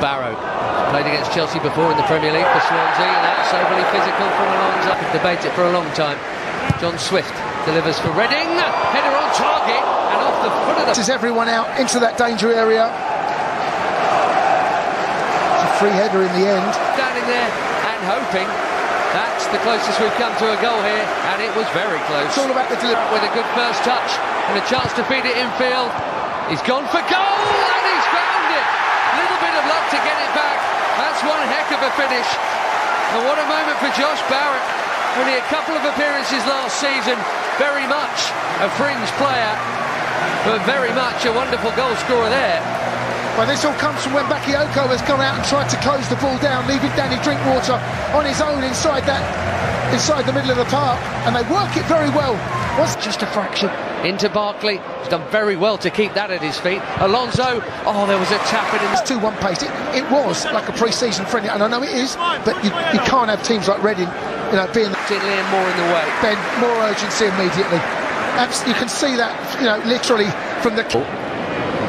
Barrow played against Chelsea before in the Premier League for Swansea, and that's overly physical from Alonso. I could debate it for a long time. John Swift delivers for Reading, header on target and off the foot of the... This is everyone out into that danger area. It's a free header in the end. Standing there and hoping. That's the closest we've come to a goal here, and it was very close. It's all about the delivery. With a good first touch and a chance to feed it infield. He's gone for goal, and he's found it. Little bit of luck to get it back. That's one heck of a finish. And what a moment for Josh Barrett. Only a couple of appearances last season. Very much a fringe player, but very much a wonderful goal scorer there. Well, this all comes from when Bakayoko has gone out and tried to close the ball down, leaving Danny Drinkwater on his own inside the middle of the park, and they work it very well. Was just a fraction into Barkley. He's done very well to keep that at his feet. Alonso, oh, there was a tap in. It's 2-1 pace. It was like a pre-season friendly, and I know it is, but you can't have teams like Reading, being Liam more in the way. Ben, more urgency immediately. You can see that, literally from the...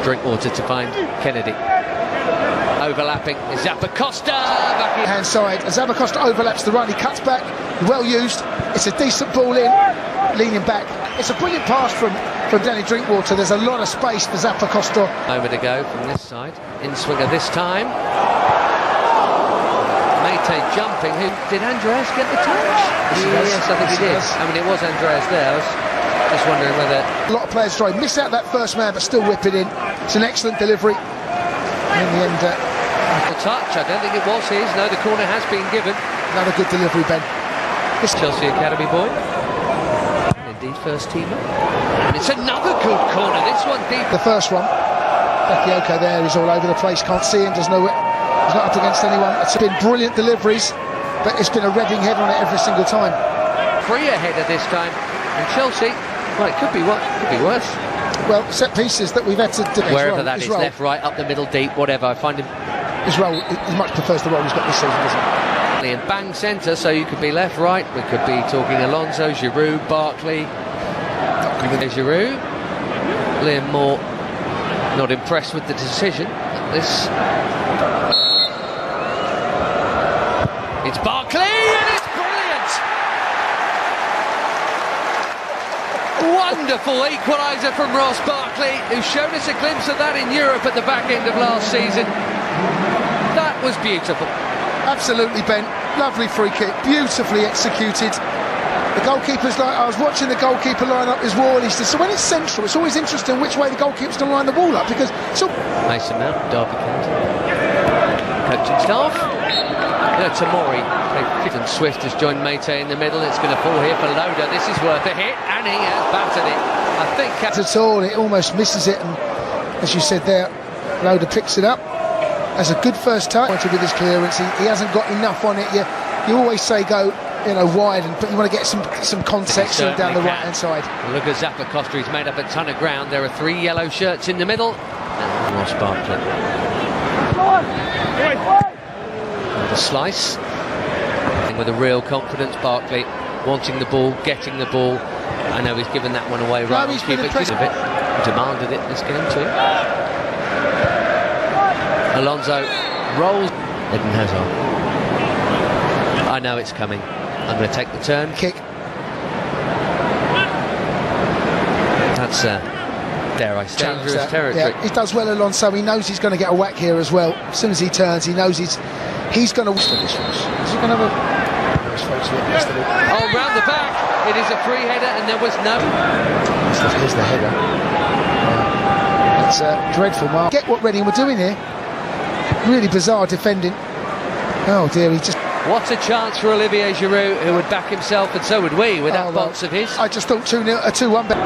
Drinkwater to find Kennedy. Overlapping is Zappacosta. Hand side. As Zappacosta overlaps the run, he cuts back. Well used. It's a decent ball in. Leaning back. It's a brilliant pass from Danny Drinkwater. There's a lot of space for Zappacosta. Moment ago from this side. In swinger this time. Mayte jumping. Did Andreas get the touch? Yes, I think he did. I mean, it was Andreas there. I was just wondering whether... A lot of players try to miss out that first man, but still whip it in. It's an excellent delivery. And in the end... the touch, I don't think it was his. No, the corner has been given. Another good delivery, Ben. This Chelsea Academy boy. Indeed, first teamer. And it's another good corner. This one deep. The first one. Bakayoko there, he's all over the place. Can't see him, doesn't know it. He's not up against anyone. It's been brilliant deliveries, but it's been a Reading head on it every single time. Freer header this time. And Chelsea, well, it could be worse. Well, set pieces that we've had to do. Wherever that is, left, right, up the middle, deep, whatever. I find him... His role, he much prefers the role he's got this season, doesn't he? And bang centre, so you could be left, right. We could be talking Alonso, Giroud, Barkley. Giroud. Liam Moore not impressed with the decision. This... It's Barkley, and it's brilliant! Wonderful equaliser from Ross Barkley, who showed us a glimpse of that in Europe at the back end of last season. That was beautiful. Absolutely, Ben. Lovely free kick, beautifully executed. The goalkeeper's like, I was watching the goalkeeper line up his wall. He said, so when it's central, it's always interesting which way the goalkeeper's going to line the wall up, because it's all... Mason Mount, Derby County. Coaching staff. Tamori, and Swift has joined Mayte in the middle. It's going to fall here for Loda. This is worth a hit, and he has battered it. I think... At all, it almost misses it, and as you said there, Loda picks it up. As a good first touch with his clearance. He hasn't got enough on it. You always say go, wide, but you want to get some context down the right-hand side. Look at Zappacosta. He's made up a ton of ground. There are 3 yellow shirts in the middle. And Ross Barkley. The slice. With a real confidence, Barkley wanting the ball, getting the ball. I know he's given that one away right. He's been impressive. He demanded it this game too. Alonso rolls. Eden Hazard. I know it's coming. I'm going to take the turn. Kick. That's dare I say, dangerous territory. Yeah, he does well, Alonso. He knows he's going to get a whack here as well. As soon as he turns, he knows he's going to... Is he going to have a... Oh, round the back. It is a free header, and there was no... Here's the header. It's dreadful, Mark. Get what Reading were doing here. Really bizarre defending. Oh dear, he just... What a chance for Olivier Giroud, who would back himself, and so would we, with that box of his. I just thought 2-0, a 2-1 bet.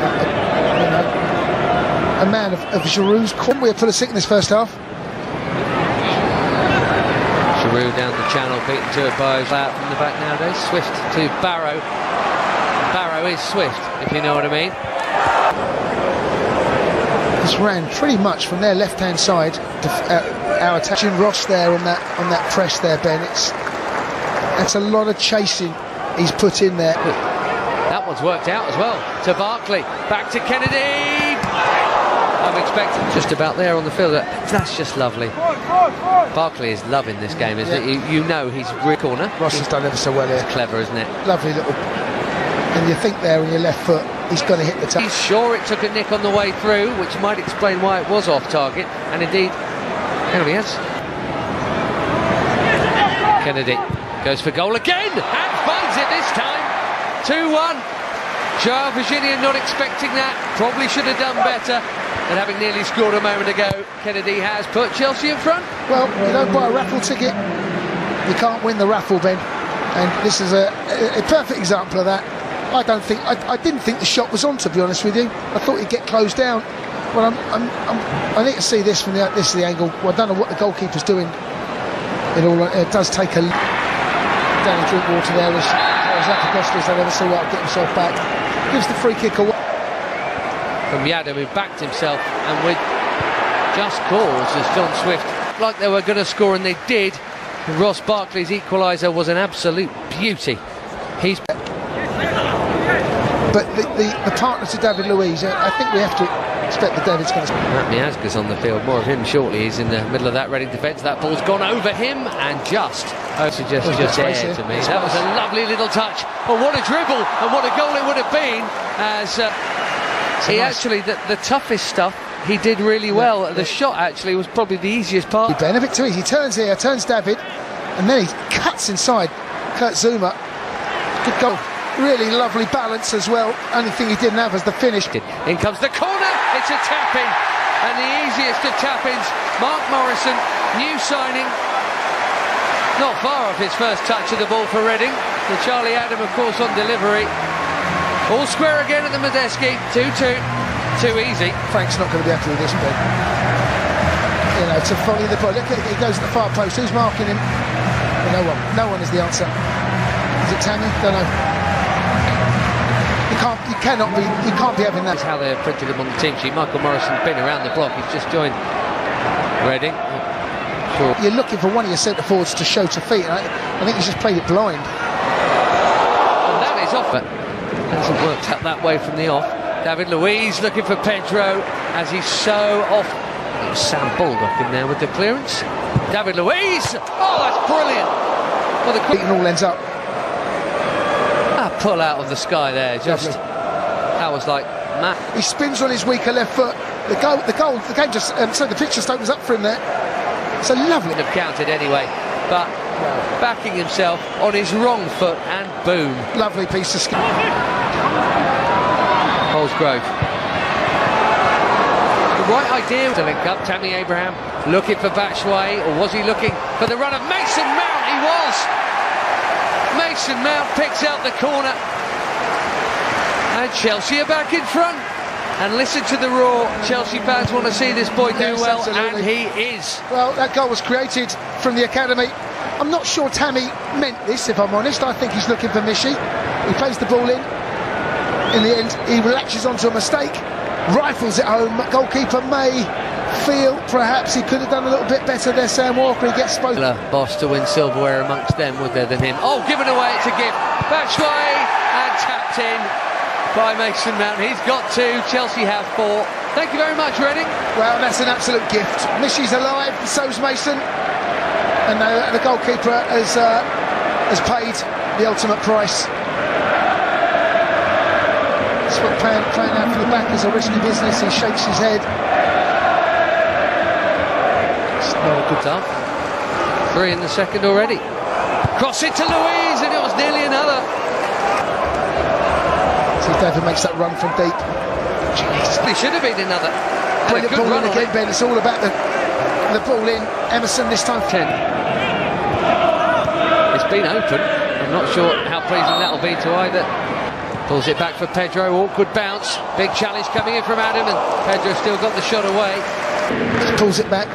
A man of Giroud's... We have put a sick in this first half. Giroud down the channel, beaten to a bow out from the back nowadays. Swift to Barrow. Barrow is Swift, if you know what I mean. This ran pretty much from their left-hand side. Our attaching Ross there on that press there, Ben. That's a lot of chasing he's put in there. That one's worked out as well. To Barkley, back to Kennedy. I expecting. Just about there on the field. That's just lovely. Barkley is loving this game, isn't it? You know he's real corner. Ross has done ever so well here. It's clever, isn't it? Lovely little... And you think there on your left foot, he's going to hit the top. He's sure it took a nick on the way through, which might explain why it was off target. And indeed, there he is. Kennedy goes for goal again and finds it this time. 2-1. Joao Virginia not expecting that. Probably should have done better. And having nearly scored a moment ago, Kennedy has put Chelsea in front. Well, you don't buy a raffle ticket, you can't win the raffle, Ben. And this is a perfect example of that. I didn't think the shot was on, to be honest with you. I thought he'd get closed down. Well, I need to see this from this is the angle. Well, I don't know what the goalkeeper's doing. It does take a down and drink water there. As Zakagosta's done ever so well, get himself back. Gives the free kick away. From Yadam, who backed himself, and with just cause as John Swift, like they were going to score, and they did. Ross Barkley's equaliser was an absolute beauty. But the partner to David Luiz, I think we have to expect that David's going to... Matt Miazga's on the field, more of him shortly. He's in the middle of that Reading defence. That ball's gone over him and just there to me. That was a lovely little touch. But what a dribble and what a goal it would have been, as the toughest stuff he did really well. The shot actually was probably the easiest part. Ben, a bit too easy. He turns here, turns David, and then he cuts inside Kurt Zouma. Good goal. Really lovely balance as well. Only thing he didn't have was the finish. In comes the corner. It's a tap-in, and the easiest of tap-ins. Mark Morrison, new signing, not far off his first touch of the ball for Reading. The Charlie Adam, of course, on delivery. All square again at the Medeski. 2-2. Too easy. Frank's not going to be happy with this, Ben. You know, to follow the ball. Look, he goes at the far post. Who's marking him? No one. No one is the answer. Is it Tammy? Don't know. You can't be having that. That's how they've printed him on the team sheet. Michael Morrison's been around the block. He's just joined Reading. Sure. You're looking for one of your centre forwards to show to feet. I think he's just played it blind. And that is off, but hasn't worked out that way from the off. David Luiz looking for Pedro as he's so off. It was Sam Baldock in there with the clearance. David Luiz. Oh, that's brilliant. Well, the beating all ends up. Pull out of the sky there, just lovely. That was like Matt. He spins on his weaker left foot. The game just so the picture just opens up for him there. It's a lovely. Have counted anyway, but backing himself on his wrong foot and boom. Lovely piece of skill. Holsgrove. The right idea to link up. Tammy Abraham looking for Batshuayi, or was he looking for the run of Mason Mount? He was. Mason Mount picks out the corner, and Chelsea are back in front. And listen to the roar. Chelsea fans want to see this boy do well, absolutely. And he is. Well, that goal was created from the academy. I'm not sure Tammy meant this, if I'm honest. I think he's looking for Mishi. He plays the ball in. In the end, he latches onto a mistake, rifles it home. Goalkeeper may feel perhaps he could have done a little bit better there. Sam Walker, he gets both. Boss to win silverware amongst them, would there, than him? Oh, given away, it's a gift. Batshuayi, and tapped in by Mason Mount. He's got 2, Chelsea have 4. Thank you very much, Reading. Well, that's an absolute gift. Mishi's alive, so's Mason, and the goalkeeper has paid the ultimate price. Playing out from the back is a risky business. He shakes his head. Not a good time. 3 in the second already. Cross it to Luiz, and it was nearly another. See if David makes that run from deep. It should have been another. Brilliant ball in again, Ben. It's all about the ball in. Emerson this time. 10. It's been open. I'm not sure how pleasing that'll be to either. Pulls it back for Pedro. Awkward bounce. Big challenge coming in from Adam, and Pedro still got the shot away. Just pulls it back.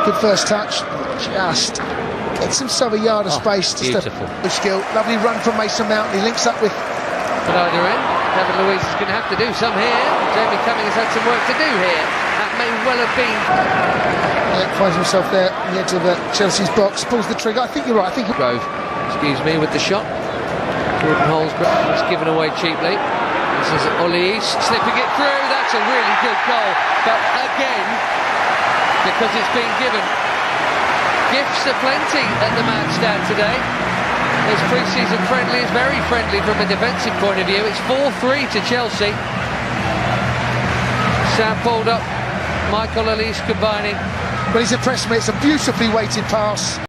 Good first touch. Just gets himself a yard of space. Beautiful. Just skill. Lovely run from Mason Mount. He links up with. At either end, David Luiz is going to have to do some here. Jamie Cummings has had some work to do here. That may well have been. Yeah, finds himself there on the edge of Chelsea's box. Pulls the trigger. I think you're right. I think Grove, excuse me, with the shot. Gordon Holsgrove was given away cheaply. This is Wadie slipping it through. That's a really good goal. But again, because it's been given, gifts aplenty at the match stand today. This pre-season friendly is very friendly from a defensive point of view. It's 4-3 to Chelsea. Sam pulled up, Michael Elise combining. But he's impressed me. It's a beautifully weighted pass.